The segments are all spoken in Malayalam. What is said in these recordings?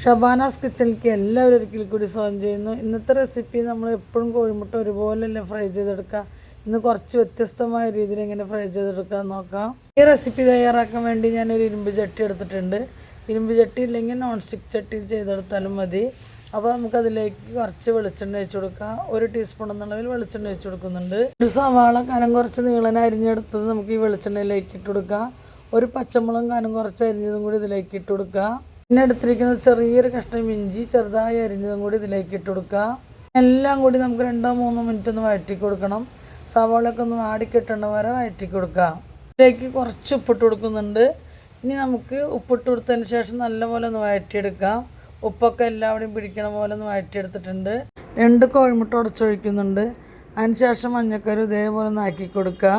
ഷബാനാസ് കിച്ചണിലേക്ക് എല്ലാവരും ഒരിക്കൽ കൂടി സ്വാഗതം ചെയ്യുന്നു. ഇന്നത്തെ റെസിപ്പി നമ്മൾ എപ്പോഴും കോഴിമുട്ട ഒരുപോലെയല്ലേ ഫ്രൈ ചെയ്തെടുക്കുക. ഇന്ന് കുറച്ച് വ്യത്യസ്തമായ രീതിയിൽ എങ്ങനെ ഫ്രൈ ചെയ്തെടുക്കാൻ നോക്കാം. ഈ റെസിപ്പി തയ്യാറാക്കാൻ വേണ്ടി ഞാനൊരു ഇരുമ്പ് ചട്ടി എടുത്തിട്ടുണ്ട്. ഇരുമ്പ് ചട്ടി ഇല്ലെങ്കിൽ നോൺ സ്റ്റിക്ക് ചട്ടിയിൽ ചെയ്തെടുത്താലും മതി. അപ്പോൾ നമുക്കതിലേക്ക് കുറച്ച് വെളിച്ചെണ്ണ ഒഴിച്ച് കൊടുക്കാം. 1 ടീസ്പൂൺ എന്നുള്ളതിൽ വെളിച്ചെണ്ണ ഒഴിച്ച് കൊടുക്കുന്നുണ്ട്. ഒരു സവാള കനം കുറച്ച് നീളൻ അരിഞ്ഞെടുത്തത് നമുക്ക് ഈ വെളിച്ചെണ്ണയിലേക്ക് ഇട്ട് കൊടുക്കാം. ഒരു പച്ചമുളകും കനം കുറച്ച് അരിഞ്ഞതും കൂടി ഇതിലേക്ക് ഇട്ട് കൊടുക്കാം. പിന്നെ എടുത്തിരിക്കുന്നത് ചെറിയൊരു കഷ്ണം ഇഞ്ചി ചെറുതായി അരിഞ്ഞതും കൂടി ഇതിലേക്ക് ഇട്ട് കൊടുക്കുക. എല്ലാം കൂടി നമുക്ക് 2-3 മിനിറ്റ് ഒന്ന് വഴറ്റി കൊടുക്കണം. സവാളയൊക്കെ ഒന്ന് വാടിക്കിട്ടേണ്ട വരെ വഴറ്റി കൊടുക്കുക. ഇതിലേക്ക് കുറച്ച് ഉപ്പിട്ട് കൊടുക്കുന്നുണ്ട്. ഇനി നമുക്ക് ഉപ്പിട്ട് കൊടുത്തതിന് ശേഷം നല്ലപോലെ ഒന്ന് വഴറ്റിയെടുക്കാം. ഉപ്പൊക്കെ എല്ലാവരുടെയും പിടിക്കണ പോലെ ഒന്ന് വഴറ്റിയെടുത്തിട്ടുണ്ട്. 2 കോഴിമുട്ട ഉടച്ചൊഴിക്കുന്നുണ്ട്. അതിന് ശേഷം മഞ്ഞക്കറി ഇതേപോലെ ഒന്ന് ആക്കി കൊടുക്കുക.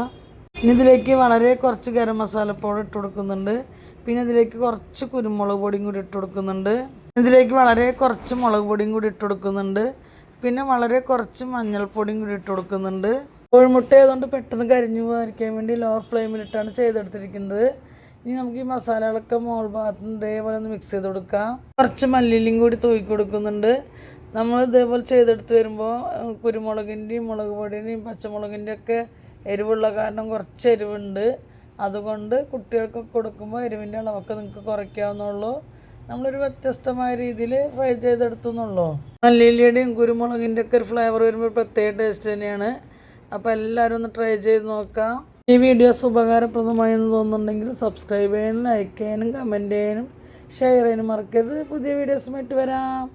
ഇനി ഇതിലേക്ക് വളരെ കുറച്ച് ഗരം മസാല പൗഡർ ഇട്ട് കൊടുക്കുന്നുണ്ട്. പിന്നെ ഇതിലേക്ക് കുറച്ച് കുരുമുളക് പൊടിയും കൂടി ഇട്ട് കൊടുക്കുന്നുണ്ട്. ഇതിലേക്ക് വളരെ കുറച്ച് മുളക് പൊടിയും കൂടി ഇട്ട് കൊടുക്കുന്നുണ്ട്. പിന്നെ വളരെ കുറച്ച് മഞ്ഞൾപ്പൊടിയും കൂടി ഇട്ട് കൊടുക്കുന്നുണ്ട്. കോഴിമുട്ട ആയതുകൊണ്ട് പെട്ടെന്ന് കരിഞ്ഞു പോകാതിരിക്കാൻ വേണ്ടി ലോ ഫ്ലെയിമിലിട്ടാണ് ചെയ്തെടുത്തിരിക്കുന്നത്. ഇനി നമുക്ക് ഈ മസാലകളൊക്കെ മോൾ ഭാഗത്ത് നിന്ന് ഇതേപോലെ ഒന്ന് മിക്സ് ചെയ്ത് കൊടുക്കാം. കുറച്ച് മല്ലിയിലും കൂടി തൂക്കി കൊടുക്കുന്നുണ്ട്. നമ്മൾ ഇതേപോലെ ചെയ്തെടുത്ത് വരുമ്പോൾ കുരുമുളകിൻ്റെയും മുളക് പൊടിയുടെയും പച്ചമുളകിൻ്റെ ഒക്കെ എരിവുള്ള കാരണം കുറച്ച് എരിവുണ്ട്. അതുകൊണ്ട് കുട്ടികൾക്കൊക്കെ കൊടുക്കുമ്പോൾ എരിവിൻ്റെ അളവൊക്കെ നിങ്ങൾക്ക് കുറയ്ക്കാവുന്നുള്ളൂ. നമ്മളൊരു വ്യത്യസ്തമായ രീതിയിൽ ഫ്രൈ ചെയ്തെടുത്തുന്നുള്ളൂ. മല്ലിയിലയുടെയും കുരുമുളകിൻ്റെ ഒക്കെ ഒരു ഫ്ലേവർ വരുമ്പോൾ പ്രത്യേക ടേസ്റ്റ് തന്നെയാണ്. അപ്പോൾ എല്ലാവരും ഒന്ന് ട്രൈ ചെയ്ത് നോക്കാം. ഈ വീഡിയോസ് ഉപകാരപ്രദമായി എന്ന് തോന്നുന്നുണ്ടെങ്കിൽ സബ്സ്ക്രൈബ് ചെയ്യാനും ലൈക്ക് ചെയ്യാനും കമൻറ്റ് ചെയ്യാനും ഷെയർ ചെയ്യാനും മറക്കരുത്. പുതിയ വീഡിയോസുമായിട്ട് വരാം.